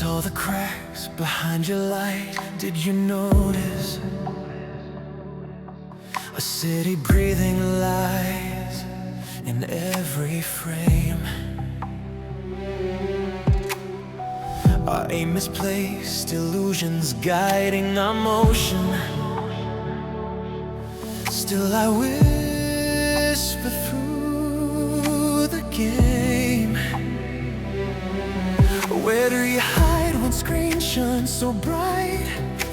saw the cracks behind your light. Did you notice a city breathing lies in every frame? Our aim misplaced, illusions guiding our motion. Still I whisper through the game. Where do you hide when screen shines so bright?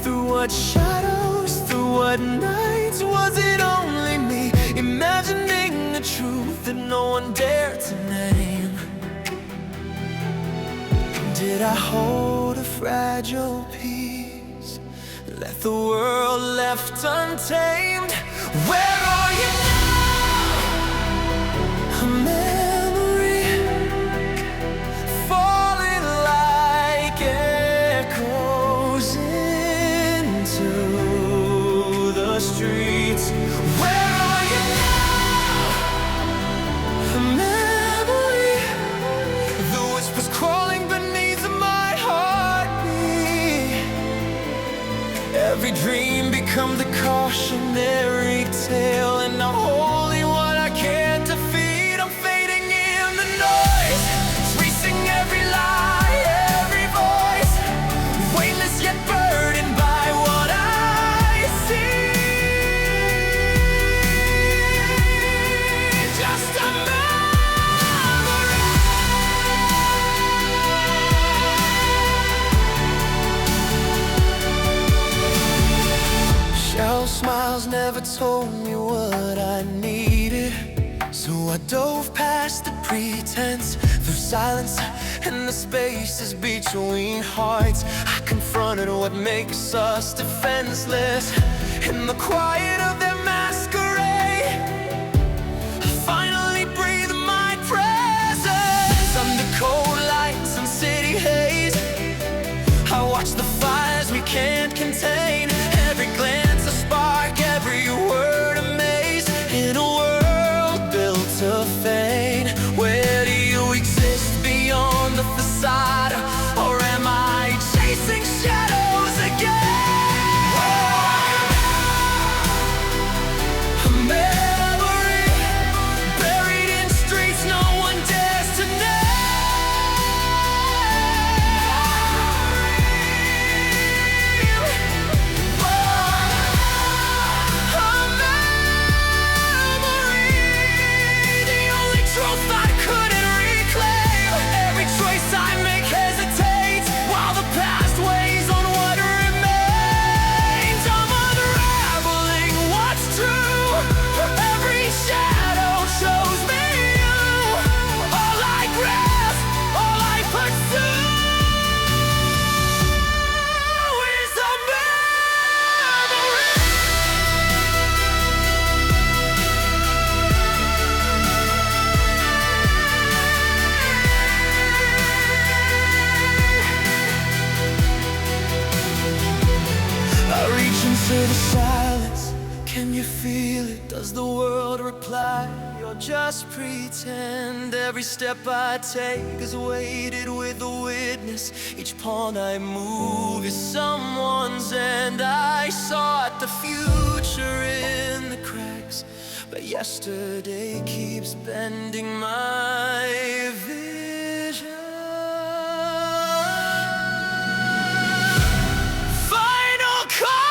Through what shadows, through what nights? Was it only me imagining a truth that no one dared to name? Did I hold a fragile piece, let the world left untamed? Where are you now? A memory falling like echoes into the streets. Where are you now? A memory, the whispers crawling beneath my heartbeat. Every dream become the cautionary tale, and I'm holding what I can't defeat. I'm fading in the noise, tracing every lie, every voice, weightless yet burdened by what I see. Just a memory. Shallow smiles never told me what I needed, so I dove past the pretense, through silence and the spaces between hearts. I confronted what makes us defenseless. In the quiet of their masquerade, I finally breathe my presence. Under cold lights and city haze, I watch the fires we can't contain. Every glance a spark, every word a maze. In a world built to fade, where do you exist beyond the facade? Or am I chasing shadows again? A memory buried in streets no one dares to into the silence? Can you feel it? Does the world reply? You're just pretend. Every step I take is weighted with a witness. Each pawn I move is someone's end. I sought the future in the cracks, but yesterday keeps bending my vision. Final call.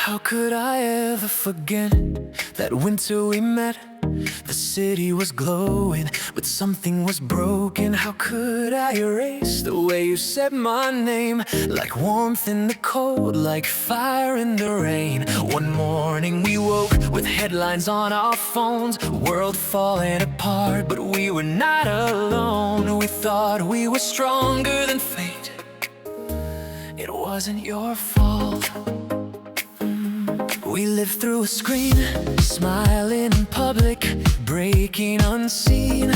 How could I ever forget that winter we met The city was glowing, but something was broken. How could I erase the way you said my name? Like warmth in the cold, like fire in the rain. One morning we woke with headlines on our phones, world falling apart, but we were not alone. We thought we were stronger than fate. It wasn't your fault. We lived through a screen, smiling in public, breaking unseen.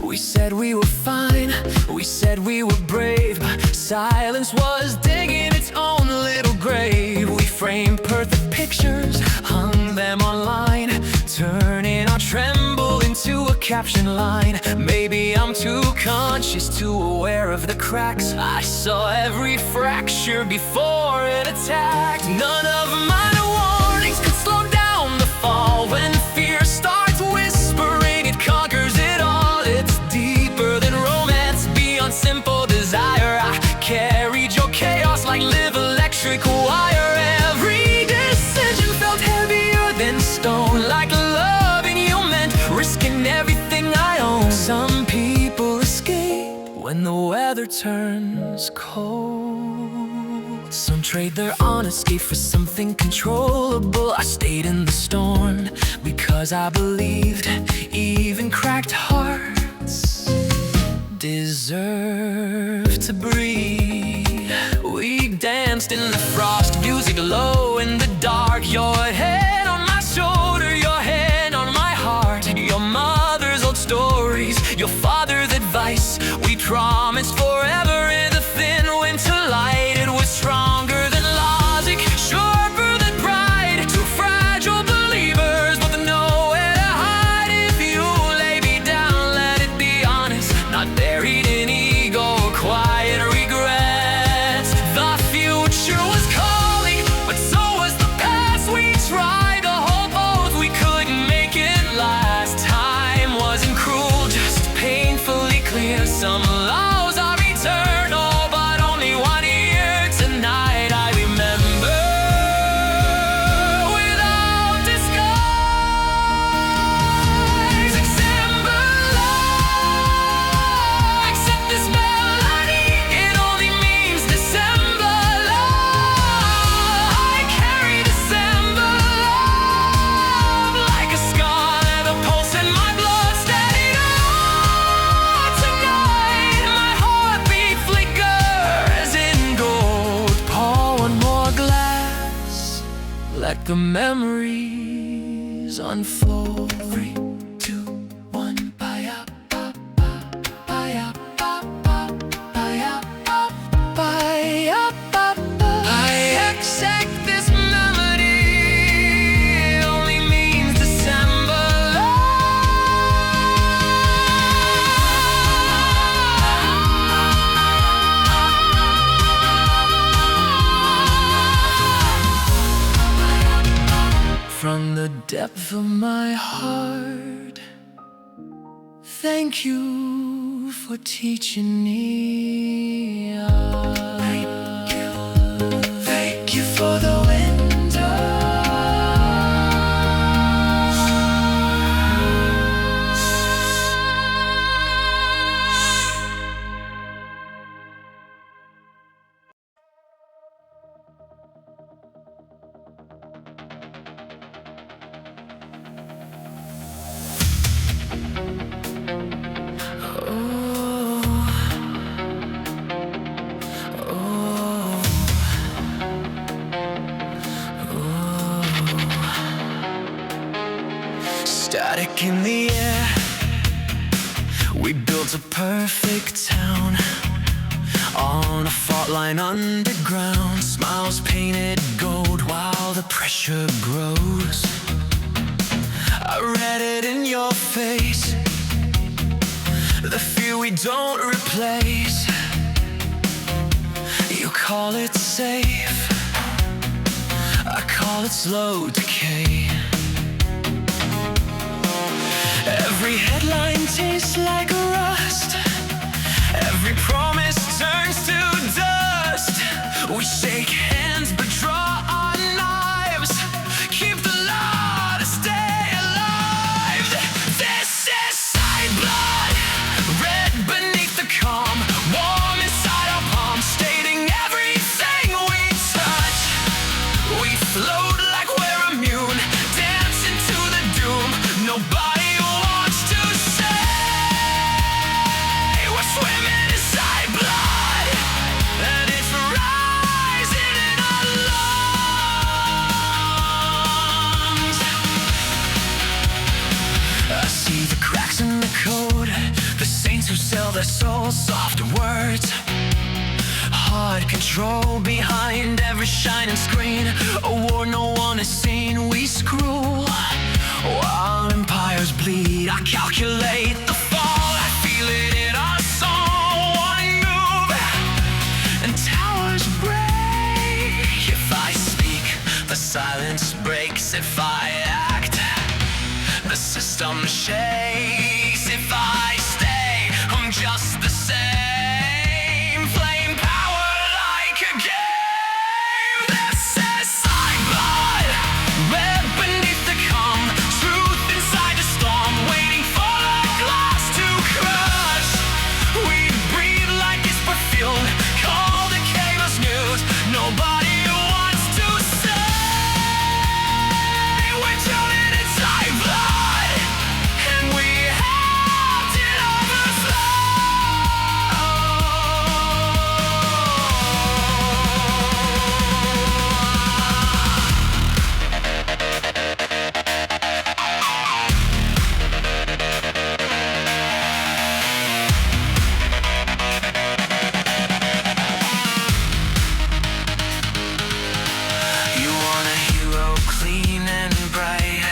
We said we were fine, we said we were brave, but silence was digging its own little grave. We framed perfect pictures, hung them online, turning our tremble into a caption line. Maybe I'm too conscious, too aware of the cracks. I saw every fracture before it attacked. None of my warnings could slow down the fall. When fear starts whispering, it conquers it all. It's deeper than romance, beyond simple desire. I carried your chaos like live electric wire. Every decision felt heavier than stone, like loving you meant risking everything I own. Some people escape when the weather turns cold. Some trade their honesty for something controllable. I stayed in the storm because I believed even cracked hearts deserve to breathe. We danced in the frost, music low in the dark. Your head on my shoulder, your hand on my heart. Your mother's old stories, your father's advice. We promised forever in the thin winter light. It was stronger than logic, sharper than pride. Two fragile believers, both nowhere to hide. If you lay me down, let it be honest, not buried in ego or quiet regrets. The future was calling, but so was the past. We tried to hold both, we couldn't make it last. Time wasn't cruel, just painfully clear. Some laws are eternal, but only 1 year. Tonight I remember without disguise. December love, accept this melody. It only means December love. I carry December love like a scarlet, a pulse in my blood, steady on. Tonight my heartbeat flickers in gold. Pour one more glass, let the memories unfold. 3, 2, 1. Baya, ba, ba, baya, ba, ba, baya, ba, baya, ba, ba. I accept this melody, it only means December love. From the depth of my heart, thank you for teaching me. Thank you for the static in the air. We built a perfect town on a fault line underground. Smiles painted gold while the pressure grows. I read it in your face, the fear we don't replace. You call it safe, I call it slow decay. Every headline tastes like rust, every promise turns to dust. We shake hands but draw our knives, keep the law to stay sell their souls, soft words, hard control behind every shining screen. A war no one has seen, we screw while empires bleed. I calculate the fall, I feel it in our soul. One move and towers break. If I speak, the silence breaks. If I act, the system shakes. If I stay, I'm just the same. Flame power like a game. This is lifeblood, red beneath the calm. Truth inside the storm, waiting for the glass to crush. We breathe like it's perfume. Call the cable's news. Nobody wants to say we're turning inside blood, and we have to overflow. You want a hero clean and bright,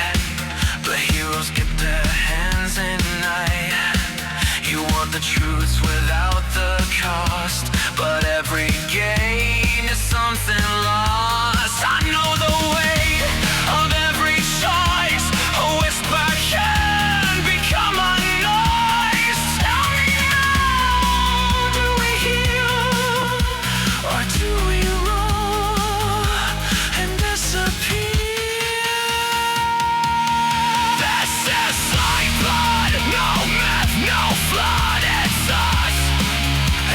but heroes get their hands in night. You want the truth without the cost, but every gain is something lost. I know the weight of every choice. A whisper can become a noise. Tell me now, do we heal or do we roar and disappear? This is lifeblood, no myth, no flood.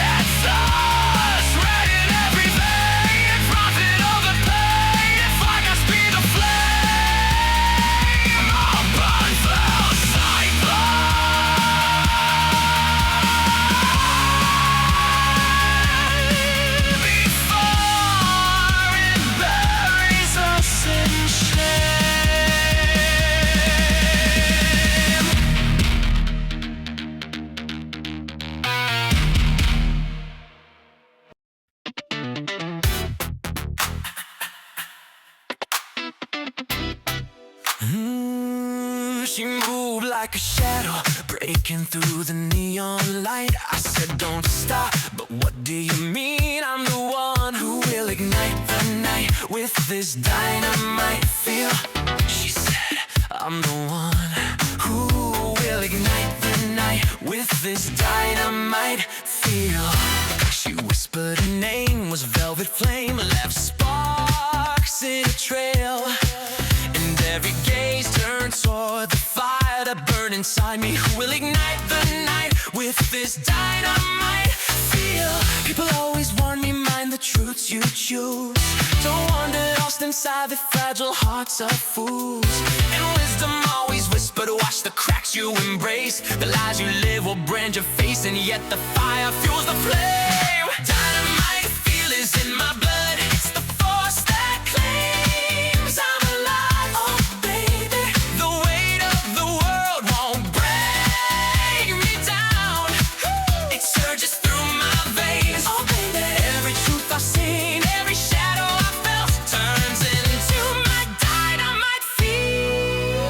It's us, red in every vein. Profit over pain. If I can speed the flame, I'll burn through lifeblood before it buries us in She moved like a shadow, breaking through the neon light. I said don't stop, but what do you mean? I'm the one who will ignite the night with this dynamite feel. She said I'm the one who will ignite the night with this dynamite feel. She whispered her name was velvet flame, left sparks in a trail. And every gaze turned toward the fire that burned inside me. Who will ignite the night with this dynamite feel? People always warn me, mind the truths you choose. Don't wander lost inside the fragile hearts of fools. And wisdom always whispered, watch the cracks you embrace. The lies you live will brand your face, and yet the fire fuels the flame. Dynamite feel is in my blood. It's the force that claims I'm alive. Oh baby, the weight of the world won't break me down. It surges through my veins. Oh baby, every truth I've seen, every shadow I felt turns into my dynamite feel.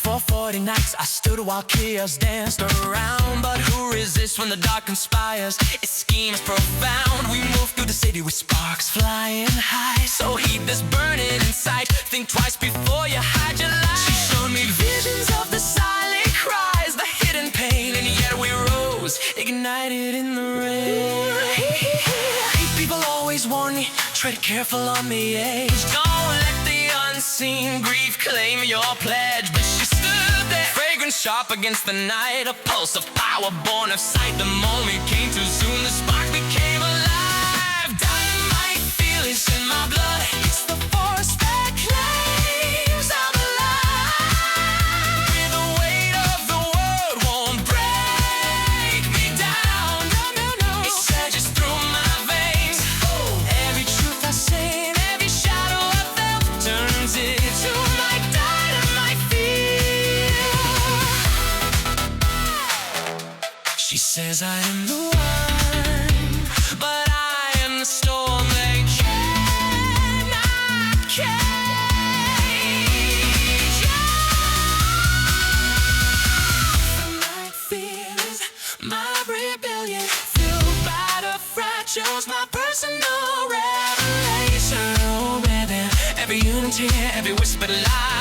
For 40 nights I stood while chaos danced around. But who resists when the dark conspires? Its schemes profound. We move through the city with sparks flying high. So heed this burning inside. Think twice before you hide your light. She showed me visions of the silent cries, the hidden pain, and yet we rose, ignited in the rain. People always warn me, tread careful on the edge. Don't let the unseen grief claim your pledge. But she stood there, fragrance sharp against the night, a pulse of power born of sight. The moment came too soon, the spark became alive. Dynamite feel is in my blood. It's the force that claims I'm alive. With the weight of the world won't break me down. No, no, no. It surges through my veins. Every truth I seen, every shadow I felt turns into my dynamite feel. Says I am the one, but I am the storm they cannot cage. The night fear is my rebellion, fueled by the fractures, my personal revelation. Oh baby, every unity, every whispered lie.